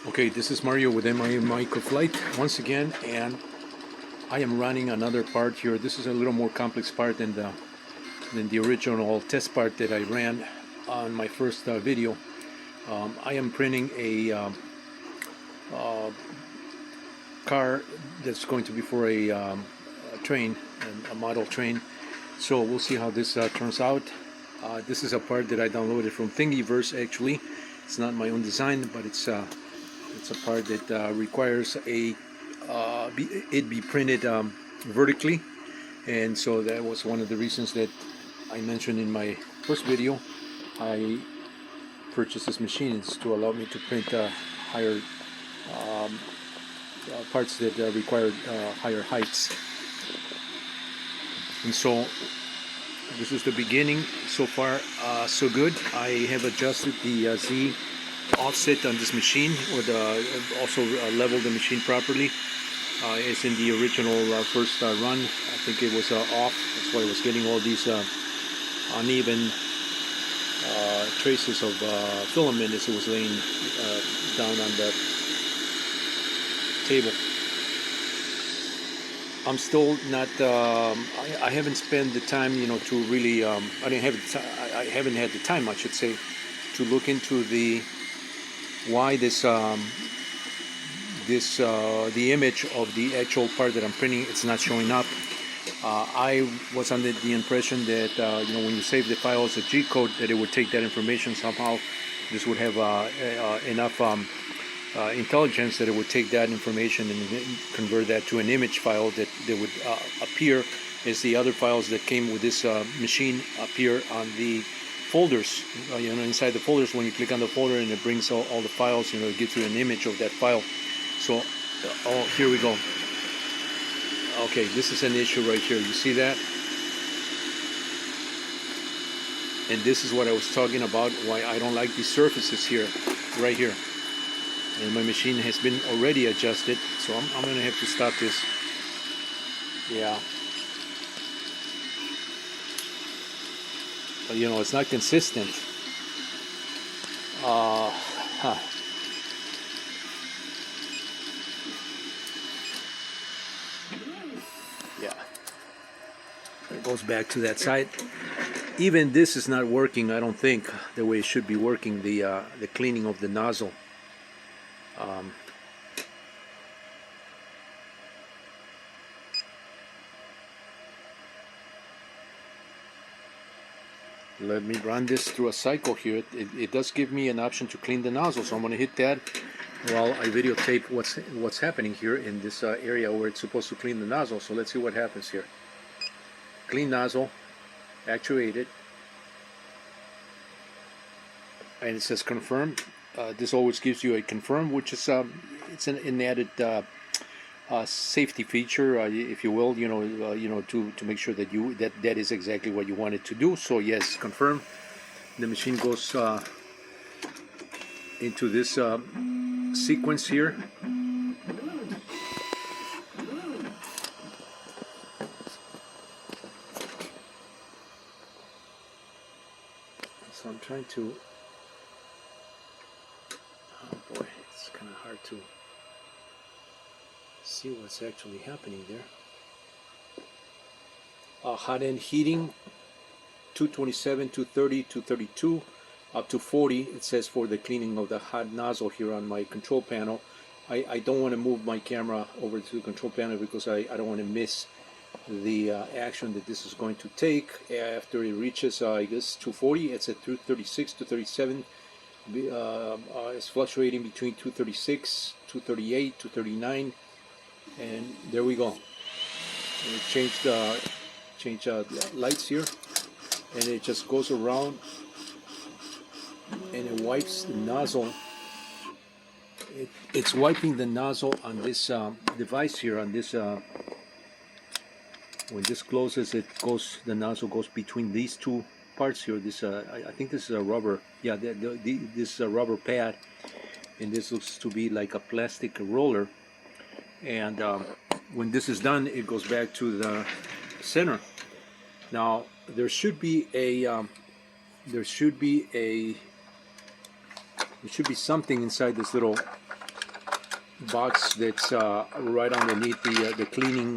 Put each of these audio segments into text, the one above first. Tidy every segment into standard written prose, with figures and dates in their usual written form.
Okay, this is Mario with MI Microflight once again, and I am running another part here. This is a little more complex part than the original test part that I ran on my first video. I am printing a car that's going to be for a train, a model train. So we'll see how this turns out. This is a part that I downloaded from Thingiverse. Actually, it's not my own design, but it's a part that requires it be printed vertically, and so that was one of the reasons that I mentioned in my first video. I purchased this machine. It's to allow me to print higher parts that require higher heights. And so this is the beginning. So far so good. I have adjusted the Z offset on this machine, or also leveled the machine properly. It's in the original first run. I think it was off. That's why I was getting all these uneven traces of filament as it was laying down on the table. I'm still not. I haven't spent the time, to really. I haven't had the time, I should say, to look into why the image of the actual part that I'm printing, it's not showing up. I was under the impression that when you save the file as a G code, that it would take that information somehow. This would have enough intelligence that it would take that information and convert that to an image file that would appear as the other files that came with this machine appear on the folders. Inside the folders, when you click on the folder and it brings all the files, it gives you an image of that file. So here we go. Okay, this is an issue right here. You see that? And this is what I was talking about, why I don't like these surfaces here, right here. And my machine has been already adjusted, so I'm gonna have to stop this. Yeah. But it's not consistent. Yeah. It goes back to that side. Even this is not working, I don't think, the way it should be working, the cleaning of the nozzle. Let me run this through a cycle here. It does give me an option to clean the nozzle, so I'm going to hit that while I videotape what's happening here in this area where it's supposed to clean the nozzle. So let's see what happens here. Clean nozzle, actuated, and it says confirm. This always gives you a confirm, which is it's an added safety feature, if you will, to make sure that that is exactly what you want it to do. So yes, confirm. The machine goes into this sequence here. So I'm trying to. Oh boy, it's kind of hard to see what's actually happening there. Hot end heating, 227, 230, 232, up to 40. It says for the cleaning of the hot nozzle here on my control panel. I don't want to move my camera over to the control panel because I don't want to miss the action that this is going to take after it reaches, I guess, 240. It's at 236, 237. It's fluctuating between 236, 238, 239. And there we go. And change lights here, and it just goes around and it wipes the nozzle. It's wiping the nozzle on this device here. On this, when this closes, the nozzle goes between these two parts here. This I think this is a rubber. Yeah, this is a rubber pad, and this looks to be like a plastic roller. And when this is done, it goes back to the center. Now there should be something inside this little box that's right underneath the cleaning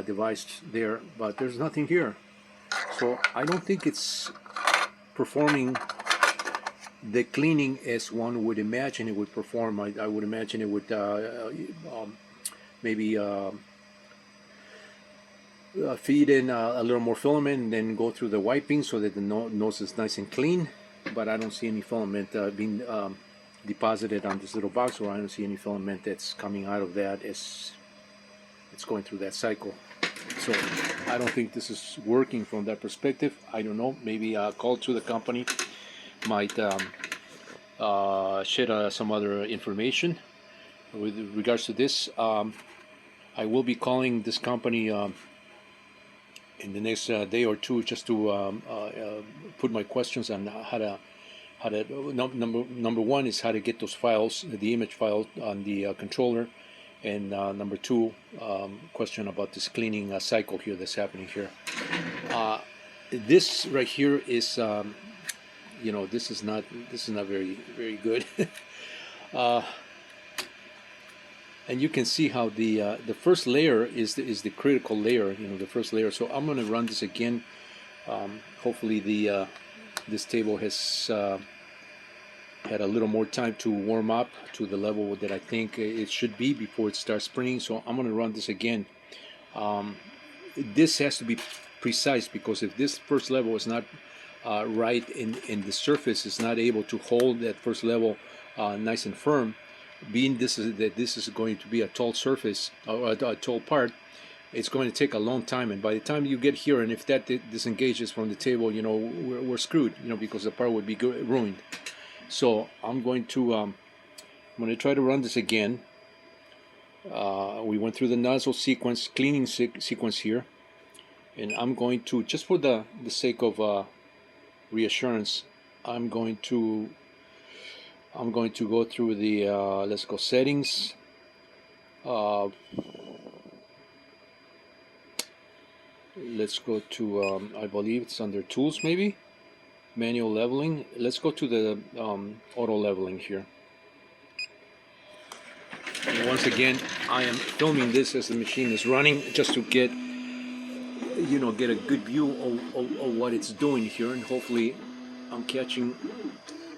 device there, but there's nothing here. So I don't think it's performing the cleaning as one would imagine it would perform. I would imagine it would maybe feed in a little more filament and then go through the wiping so that the nose is nice and clean. But I don't see any filament being deposited on this little box, or I don't see any filament that's coming out of that as it's going through that cycle. So I don't think this is working from that perspective. I don't know, maybe a call to the company might shed some other information with regards to this. I will be calling this company in the next day or two, just to put my questions on how to number one is how to get those files, the image file on the controller, and number two, question about this cleaning cycle here that's happening here. This right here is you know, this is not very good. And you can see how the first layer is the critical layer, you know, the first layer. So I'm going to run this again. Hopefully this table has had a little more time to warm up to the level that I think it should be before it starts spinning. So I'm going to run this again. This has to be precise, because if this first level is not right and the surface is not able to hold that first level nice and firm, being this is going to be a tall surface or a tall part, it's going to take a long time, and by the time you get here, and if that disengages from the table, you know, we're screwed, you know, because the part would be ruined. So I'm going to try to run this again. We went through the nozzle sequence, cleaning sequence here, and I'm going to, just for the sake of reassurance, I'm going to go through the let's go settings, let's go to I believe it's under tools, maybe manual leveling. Let's go to the auto leveling here. And once again, I am filming this as the machine is running, just to get, you know, get a good view of what it's doing here, and hopefully I'm catching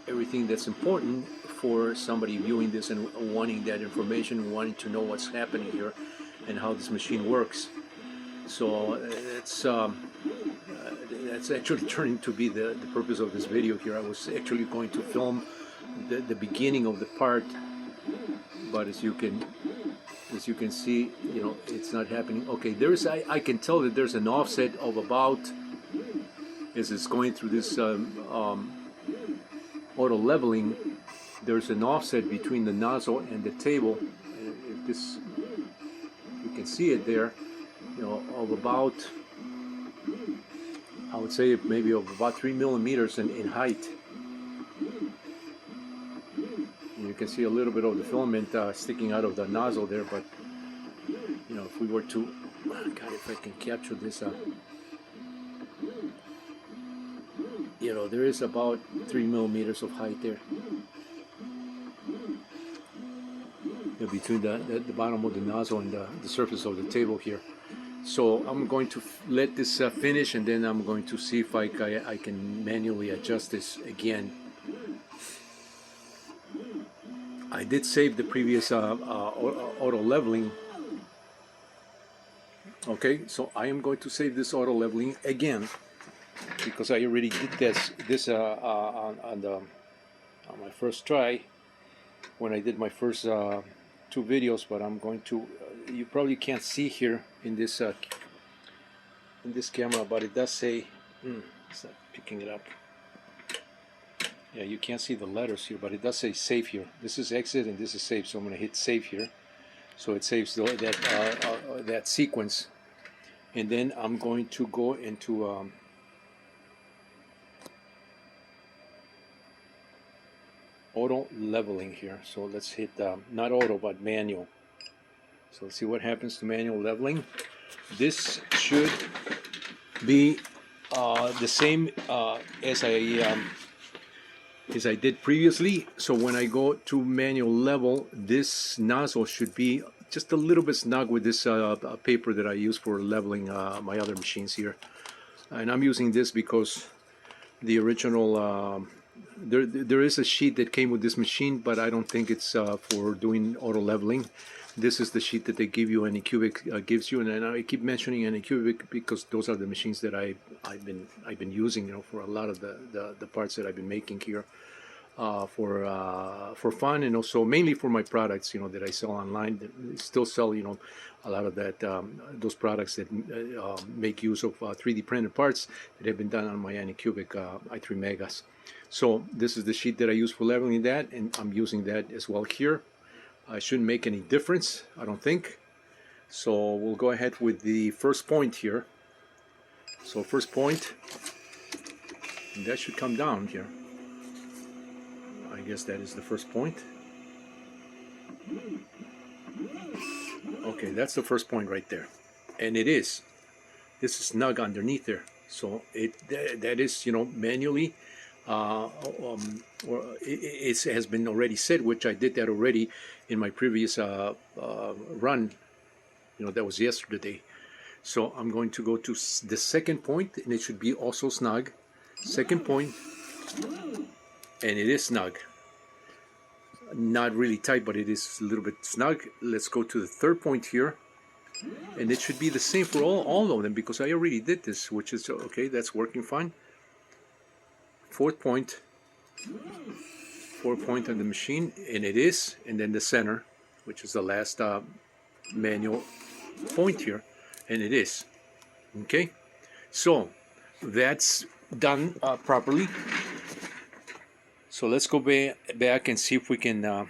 everything that's important for somebody viewing this and wanting that information, wanting to know what's happening here and how this machine works. So that's actually turning to be the purpose of this video here. I was actually going to film the beginning of the part, but as you can see, you know, it's not happening. Okay, there's I can tell that there's an offset of about, as it's going through this auto leveling, there's an offset between the nozzle and the table. If this, you can see it there, you know, of about, I would say maybe of about 3 millimeters in height. And you can see a little bit of the filament sticking out of the nozzle there, but you know, if we were to, God, if I can capture this, you know, there is about 3 millimeters of height there, you know, between the bottom of the nozzle and the surface of the table here. So I'm going to let this finish, and then I'm going to see if I can manually adjust this again. I did save the previous auto leveling. Okay, so I am going to save this auto leveling again, because I already did this on my first try when I did my first 2 videos. But I'm going to, you probably can't see here in this camera, but it does say, it's not picking it up. Yeah, you can't see the letters here, but it does say save here. This is exit and this is save, so I'm going to hit save here, so it saves that sequence. And then I'm going to go into auto leveling here. So let's hit not auto but manual. So let's see what happens to manual leveling. This should be the same as as I did previously. So when I go to manual level, this nozzle should be just a little bit snug with this paper that I use for leveling my other machines here. And I'm using this because the original there is a sheet that came with this machine, but I don't think it's for doing auto leveling. This is the sheet that they give you, Anycubic gives you, and I keep mentioning Anycubic because those are the machines that I've been using, you know, for a lot of the parts that I've been making here for fun, and also mainly for my products, you know, that I sell online. Still sell, you know, a lot of that those products that make use of 3D printed parts that have been done on my Anycubic i3 Megas. So this is the sheet that I use for leveling that, and I'm using that as well here. I shouldn't make any difference, I don't think. So we'll go ahead with the first point here. So first point, and that should come down here. I guess that is the first point. Okay, that's the first point right there, and it is. This is snug underneath there, so that is, you know, manually. Or it has been already said, which I did that already in my previous run. You know, that was yesterday. So I'm going to go to the second point, and it should be also snug. Second point, and it is snug. Not really tight, but it is a little bit snug. Let's go to the third point here, and it should be the same for all of them because I already did this, which is okay. That's working fine. Fourth point on the machine, and it is, and then the center, which is the last manual point here, and it is. Okay, so that's done properly. So let's go back and see if we can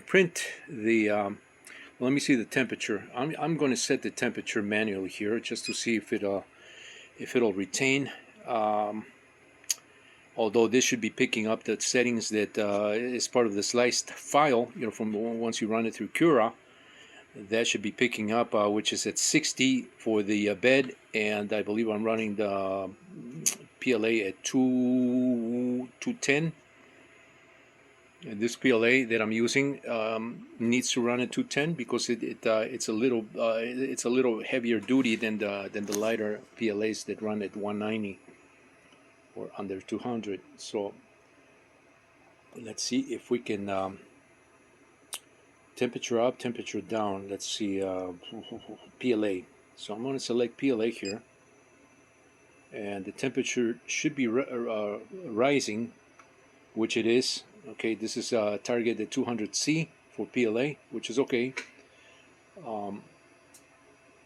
print the. Let me see the temperature. I'm going to set the temperature manually here just to see if it'll retain. Although this should be picking up the settings that is part of the sliced file, you know, from once you run it through Cura, that should be picking up, which is at 60 for the bed, and I believe I'm running the PLA at 210. And this PLA that I'm using needs to run at 210 because it's a little heavier duty than the lighter PLAs that run at 190 or under 200. So let's see if we can temperature up, temperature down. Let's see, PLA. So I'm going to select PLA here, and the temperature should be rising, which it is. Okay, this is target at 200C for PLA, which is okay.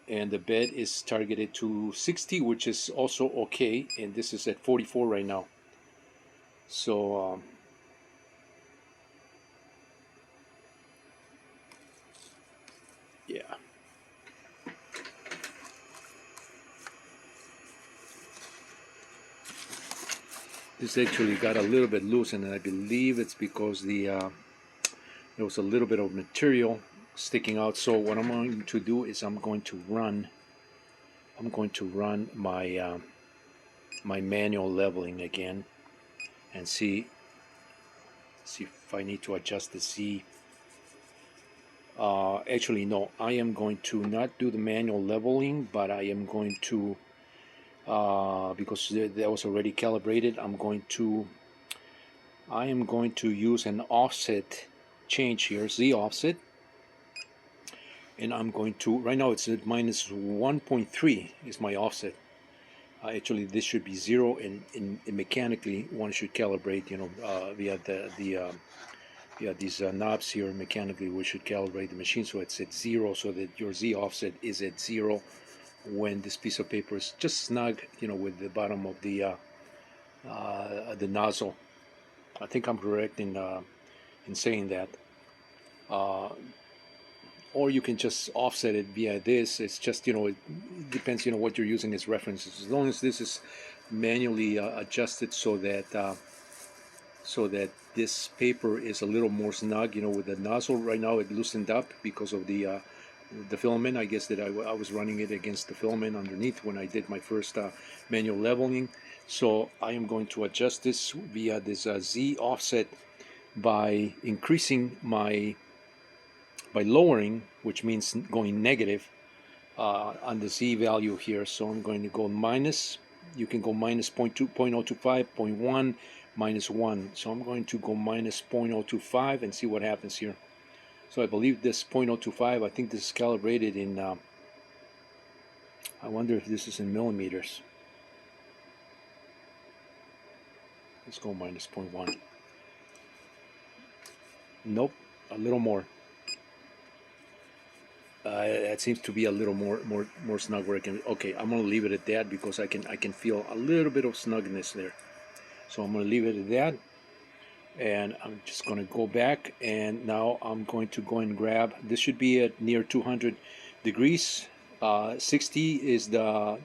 And the bed is targeted to 60, which is also okay, and this is at 44 right now. So yeah, this actually got a little bit loose, and I believe it's because there was a little bit of material sticking out. So what I'm going to do is I'm going to run my my manual leveling again and see if I need to adjust the Z. Actually no, I am going to not do the manual leveling, but I am going to because that was already calibrated, I am going to use an offset change here, Z offset. And I'm going to, right now it's at minus 1.3 is my offset. Actually this should be 0, and mechanically one should calibrate, you know, via these knobs here. Mechanically we should calibrate the machine so it's at 0, so that your Z offset is at 0 when this piece of paper is just snug, you know, with the bottom of the nozzle. I think I'm correct in saying that. Or you can just offset it via this. It's just, you know, it depends, you know, what you're using as references. As long as this is manually adjusted so that this paper is a little more snug, you know, with the nozzle. Right now it loosened up because of the filament. I guess that I was running it against the filament underneath when I did my first manual leveling. So I am going to adjust this via this Z offset by increasing by lowering, which means going negative on the Z value here. So I'm going to go minus, you can go minus 0.2, 0.025, 0.1, minus 1. So I'm going to go minus 0.025 and see what happens here. So I believe this 0.025, I think this is calibrated in, I wonder if this is in millimeters. Let's go minus 0.1. Nope, a little more. That seems to be a little more snug where I can. Okay, I'm gonna leave it at that because I can feel a little bit of snugness there. So I'm gonna leave it at that, and I'm just gonna go back, and now I'm going to go and grab. This should be at near 200 degrees. 60 is the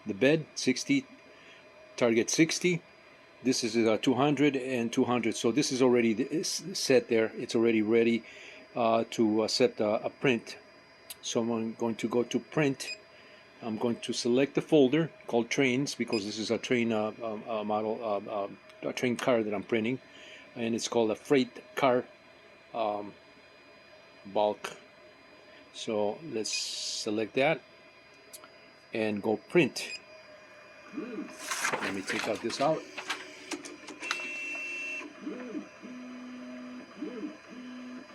bed. 60 target 60. This is 200 and 200. So this is already set there. It's already ready to set a print. So I'm going to go to print. I'm going to select the folder called trains because this is a train model, a train car that I'm printing, and it's called a freight car bulk. So let's select that and go print. Let me take out this out.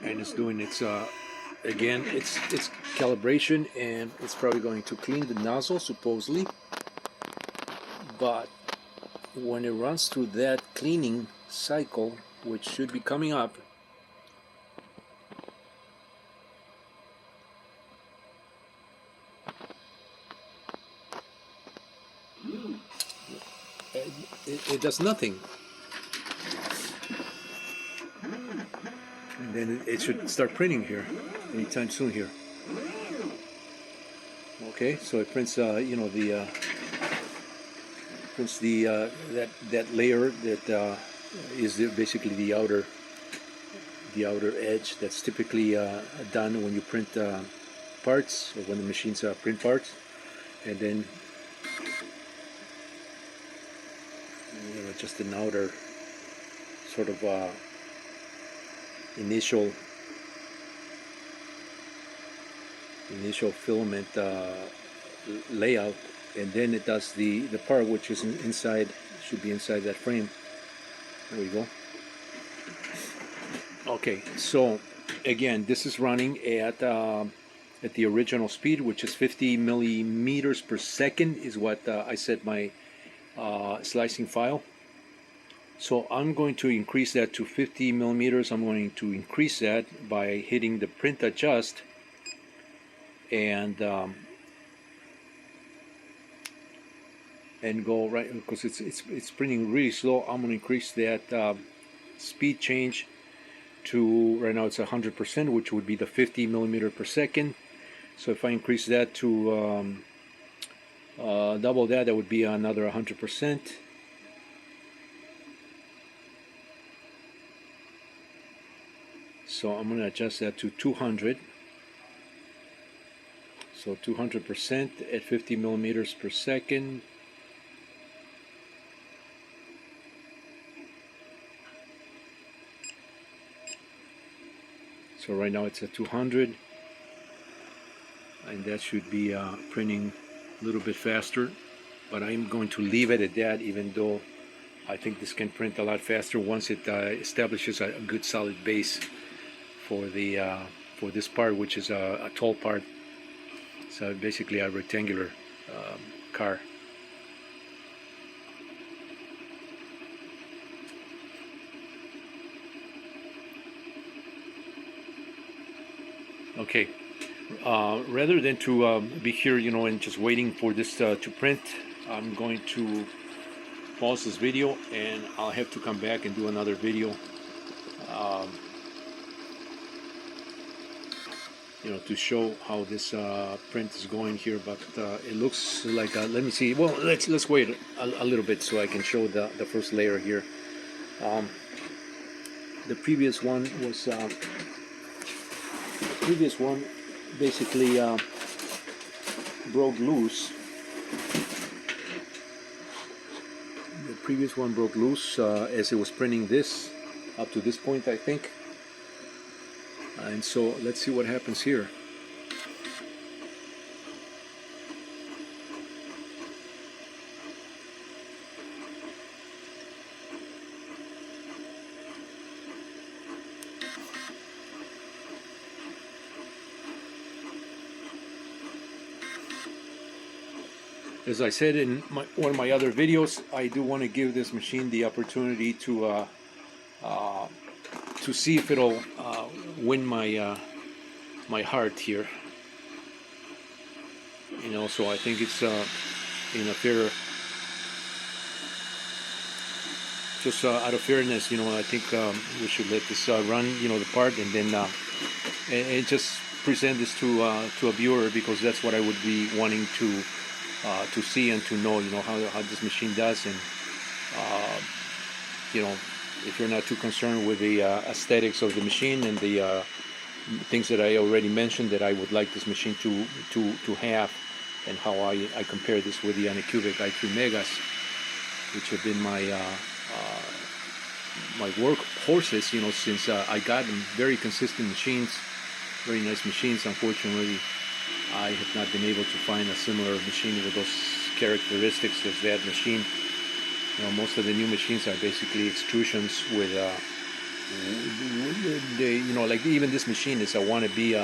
And it's doing its again, it's calibration, and it's probably going to clean the nozzle supposedly, but when it runs through that cleaning cycle, which should be coming up, it does nothing, and then it should start printing here anytime soon here. Okay, so it prints you know, the prints the that layer that is basically the outer edge that's typically done when you print parts, or when the machines print parts, and then you know, just an outer sort of initial filament layout, and then it does the part which is inside, should be inside that frame. There we go. Okay, so again, this is running at the original speed, which is 50 millimeters per second is what I set my slicing file. So I'm going to increase that to 50 millimeters. I'm going to increase that by hitting the print adjust, and go right, because it's printing really slow. I'm going to increase that speed change to, right now it's 100%, which would be the 50 millimeter per second. So if I increase that to double that, that would be another 100%. So I'm going to adjust that to 200. So 200% at 50 millimeters per second. So right now it's at 200, and that should be printing a little bit faster, but I'm going to leave it at that, even though I think this can print a lot faster once it establishes a good solid base for the for this part, which is a tall part. So basically a rectangular car. Okay, rather than to be here, you know, and just waiting for this to print, I'm going to pause this video, and I'll have to come back and do another video, you know, to show how this print is going here. But it looks like, let me see. Well, let's wait a little bit so I can show the first layer here. The previous one was. Previous one basically broke loose previous one broke loose as it was printing this up to this point, I think. And so let's see what happens here. As I said in one of my other videos, I do want to give this machine the opportunity to see if it'll win my my heart here. You know, so I think it's in a fair, just out of fairness, you know, I think we should let this run, you know, the part, and then and just present this to a viewer, because that's what I would be wanting to see and to know, you know, how this machine does. And you know, if you're not too concerned with the aesthetics of the machine and the things that I already mentioned that I would like this machine to have, and how I compare this with the Anycubic i3 Megas, which have been my my work horses, you know, since I got them. Very consistent machines, very nice machines. Unfortunately, I have not been able to find a similar machine with those characteristics as that machine. You know, most of the new machines are basically extrusions with you know, like even this machine is a wannabe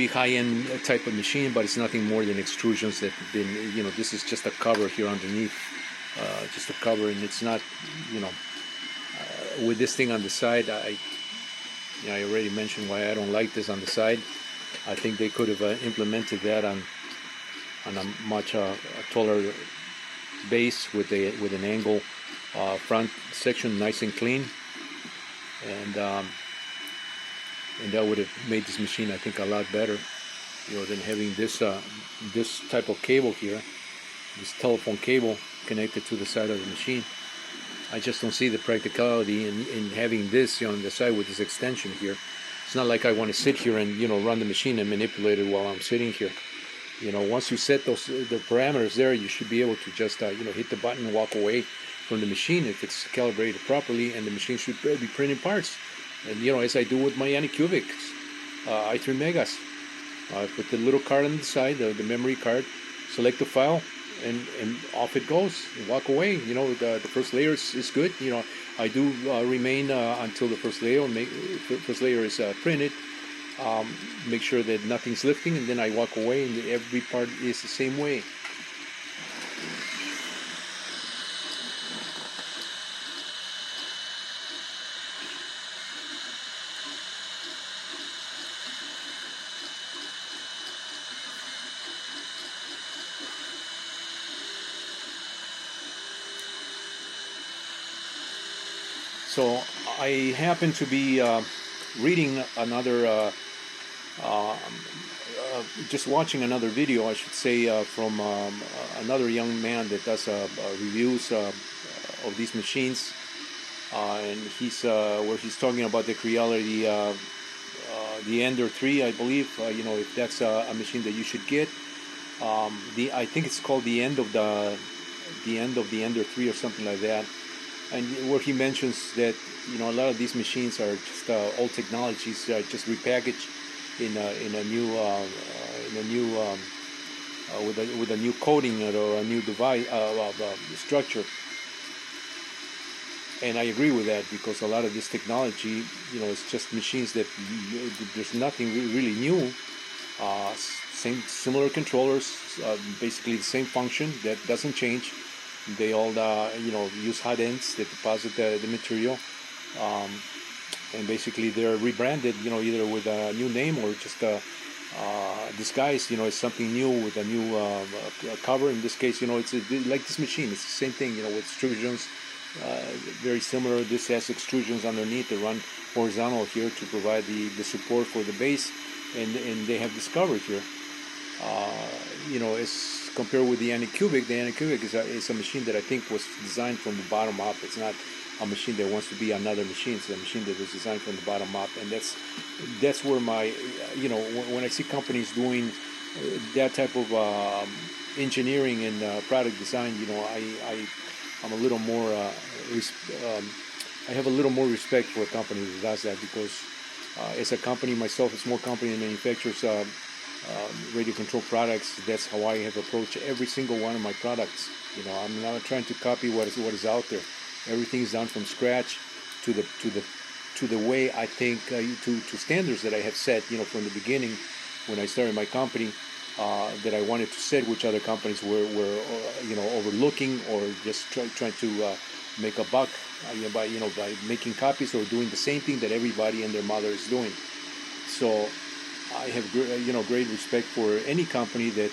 high-end type of machine, but it's nothing more than extrusions that have been, you know, this is just a cover here underneath, just a cover, and it's not, you know, with this thing on the side, I already mentioned why I don't like this on the side. I think they could have implemented that on a much taller base with an angle front section, nice and clean, and that would have made this machine, I think, a lot better, you know, than having this this type of cable here, this telephone cable connected to the side of the machine. I just don't see the practicality in having this, you know, on the side with this extension here. It's not like I want to sit here and, you know, run the machine and manipulate it while I'm sitting here. You know, once you set the parameters there, you should be able to just you know, hit the button and walk away from the machine if it's calibrated properly, and the machine should be printing parts. And, you know, as I do with my Anycubics i3 Megas, I put the little card on the side, the memory card, select the file, and off it goes. Walk away. You know, the first layer is good. You know, I do remain until the first layer is printed. Make sure that nothing's lifting, and then I walk away, and every part is the same way. So I happen to be reading another, just watching another video, I should say, from another young man that does reviews of these machines, and he's where he's talking about the Creality, the Ender 3, I believe. You know, if that's a machine that you should get. I think it's called the end of the Ender 3 or something like that. And where he mentions that, you know, a lot of these machines are just old technologies, just repackaged in a new with a new coating or a new device structure. And I agree with that, because a lot of this technology, you know, it's just machines that there's nothing really new. Similar controllers, basically the same function that doesn't change. They all, you know, use hot ends that deposit the material, and basically they're rebranded, you know, either with a new name or just disguised, you know, as something new with a new cover. In this case, you know, it's like this machine. It's the same thing, you know, with extrusions, very similar. This has extrusions underneath that run horizontal here to provide the support for the base, and they have this cover here. You know, as compared with the Anycubic is a machine that I think was designed from the bottom up. It's not a machine that wants to be another machine. It's a machine that was designed from the bottom up, and that's where my, you know, when I see companies doing that type of engineering and product design, I'm a little more I have a little more respect for a company that does that, because as a company myself, a small company that manufactures radio control products, that's how I have approached every single one of my products. I'm not trying to copy what is out there. Everything is done from scratch to the way I think to standards that I have set, from the beginning when I started my company, that I wanted to set, which other companies were overlooking, or just trying to make a buck by making copies or doing the same thing that everybody and their mother is doing. So I have great respect for any company that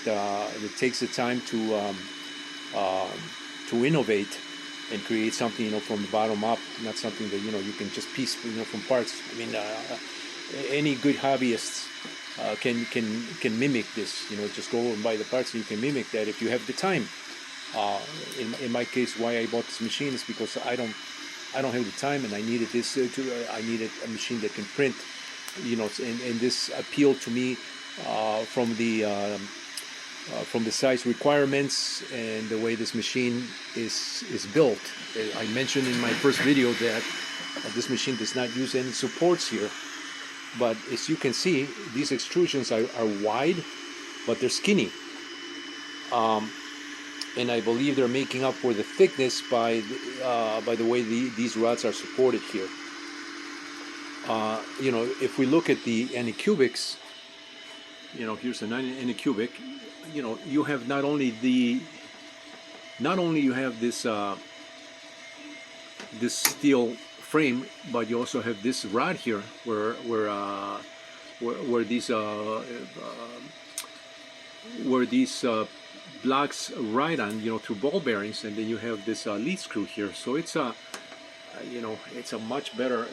takes the time to innovate and create something from the bottom up, not something that you can just piece from parts. I mean, any good hobbyist can mimic this. Just go and buy the parts, and you can mimic that if you have the time. In my case, why I bought this machine is because I don't have the time, and I needed this I needed a machine that can print. And this appealed to me from the size requirements and the way this machine is built. I mentioned in my first video that this machine does not use any supports here, but as you can see, these extrusions are wide, but they're skinny. And I believe they're making up for the thickness by the way these rods are supported here. If we look at the anycubics, here's an anycubic. You have not only you have this this steel frame, but you also have this rod here where these blocks ride on, through ball bearings, and then you have this lead screw here. So it's a much better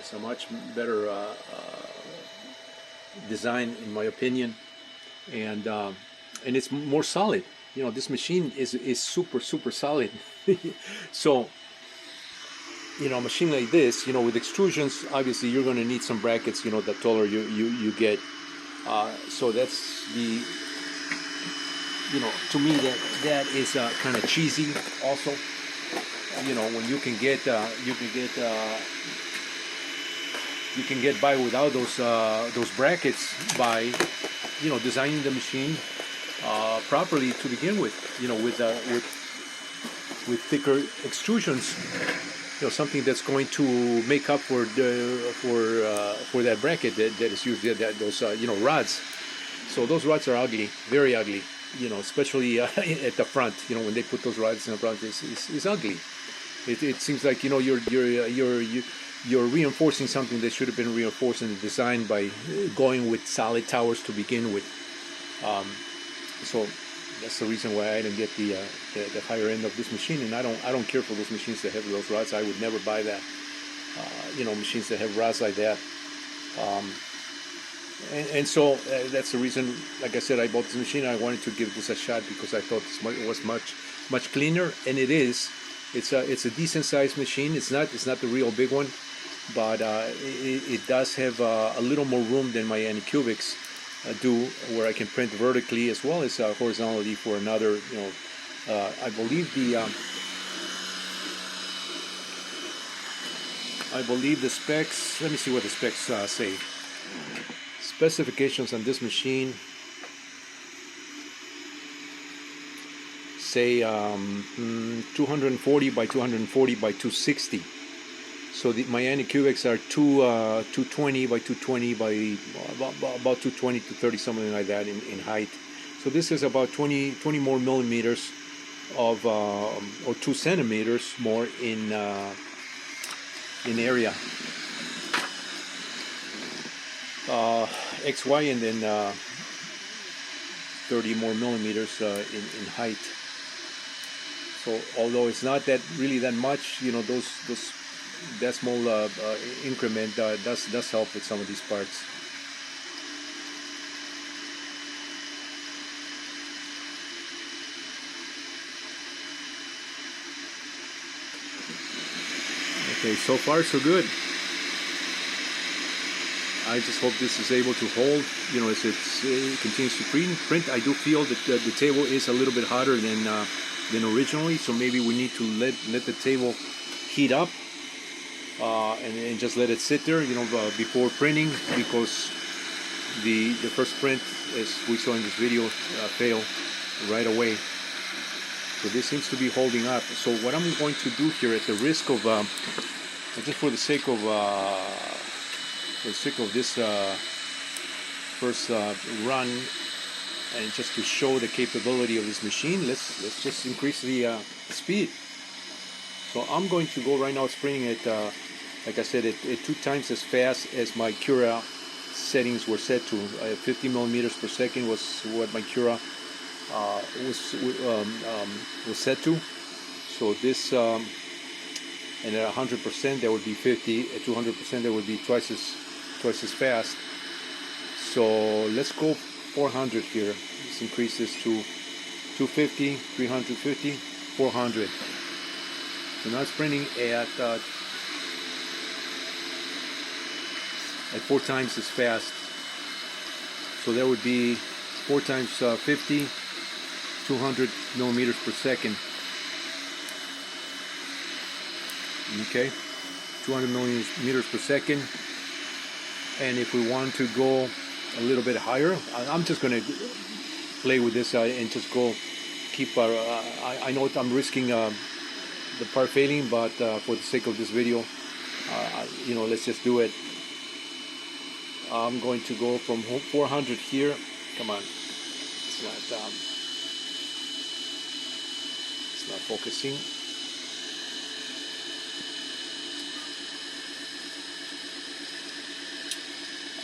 design, in my opinion, and it's more solid. This machine is super solid. So a machine like this, with extrusions, obviously you're going to need some brackets, the taller you get. So that's the, to me that is kind of cheesy also. When you can get by without those brackets by designing the machine properly to begin with, with thicker extrusions, something that's going to make up for that bracket that is used, those rods. So those rods are ugly, very ugly, especially at the front. When they put those rods in the front, it's ugly. It seems like you're reinforcing something that should have been reinforced in the design by going with solid towers to begin with. So that's the reason why I didn't get the higher end of this machine, and I don't care for those machines that have those rods. I would never buy that. Machines that have rods like that. And so that's the reason. Like I said, I bought this machine. I wanted to give this a shot because I thought it was much cleaner, and it is. It's a decent sized machine. It's not the real big one, but it does have a little more room than my anycubics do, where I can print vertically as well as horizontally for another. I believe the specs. Let me see what the specs say. Specifications on this machine say 240 by 240 by 260. So my anycubics are 220 by 220 by about 220 to 30, something like that in height. So this is about 20 more millimeters of or 2 centimeters more in area. XY, and then 30 more millimeters in height. So although it's not really that much, that small increment does help with some of these parts. Okay, so far so good. I just hope this is able to hold, you know, as it continues to print. I do feel that the table is a little bit hotter than originally, so maybe we need to let the table heat up and just let it sit there, you know, before printing, because the first print, as we saw in this video, failed right away. So this seems to be holding up. So what I'm going to do here, at the risk of just for the sake of this first run, and just to show the capability of this machine, let's just increase the speed. So I'm going to go right now. It's printing at like I said, at 2 times as fast as my Cura settings were set to. 50 millimeters per second was what my Cura was set to. So this and at 100% that would be 50. At 200% that would be twice as fast. So let's go 400 here. Let's increase this to 250, 350, 400. So now it's printing at 4 times as fast. So that would be 4 times 50, 200 millimeters per second. Okay, 200 millimeters per second. And if we want to go a little bit higher, I'm just going to play with this and just go keep our, I know I'm risking the part failing, but for the sake of this video, you know, let's just do it. I'm going to go from 400 here. Come on, it's not focusing.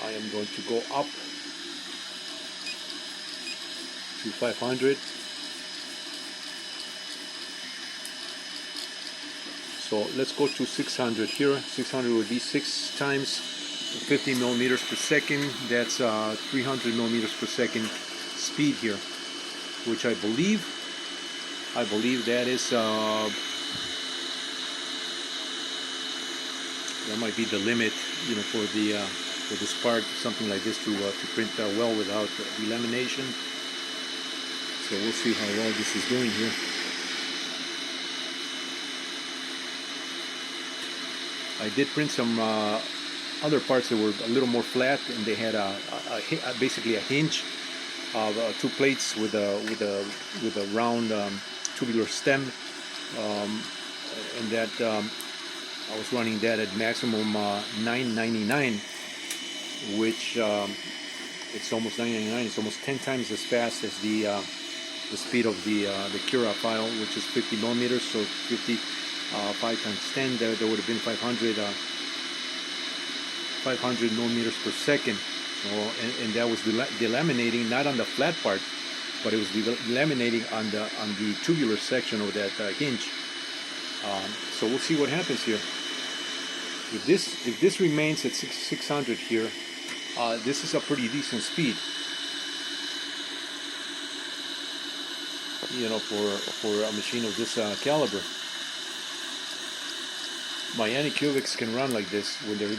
I am going to go up to 500. So let's go to 600 here. 600 would be 6 times 50 millimeters per second. That's 300 millimeters per second speed here, which I believe that is that might be the limit, you know, for this part, something like this to print well without delamination. So we'll see how well this is doing here. I did print some other parts that were a little more flat, and they had basically a hinge of 2 plates with a round tubular stem, and that I was running that at maximum 999, which it's almost 999. It's almost 10 times as fast as the speed of the Cura file, which is 50 millimeters. So 50 5 times 10, there would have been 500 millimeters per second. So, and that was delaminating not on the flat part, but it was delaminating on the tubular section of that hinge. So we'll see what happens here. If this remains at 600 here, this is a pretty decent speed, you know, for a machine of this caliber. My Anycubics can run like this when they're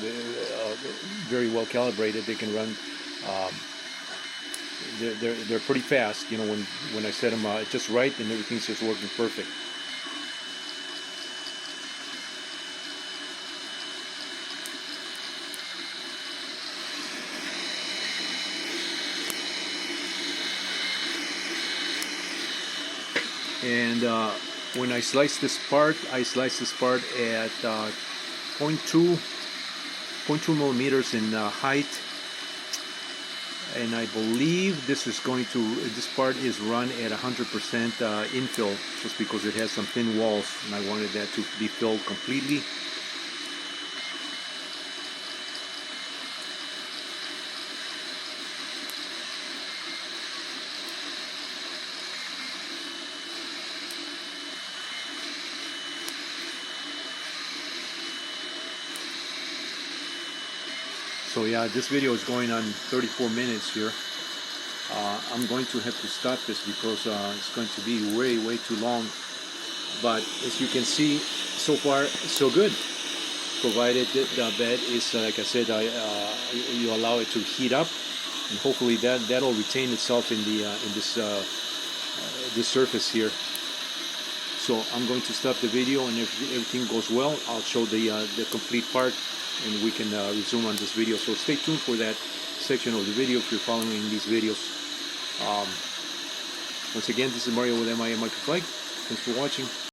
very well calibrated. They can run. They're pretty fast, you know, when I set them just right, and everything's just working perfect. And when I slice this part, I slice this part at 0.2 millimeters in height, and I believe this part is run at 100% infill, just because it has some thin walls, and I wanted that to be filled completely. So yeah, this video is going on 34 minutes here. I'm going to have to stop this because it's going to be way too long. But as you can see, so far so good. provided the bed is like I said, you allow it to heat up, and hopefully that'll retain itself in the in this surface here. So I'm going to stop the video, and if everything goes well, I'll show the complete part, and we can resume on this video. So stay tuned for that section of the video if you're following these videos. Once again, this is Mario with MIM Microflight. Thanks for watching.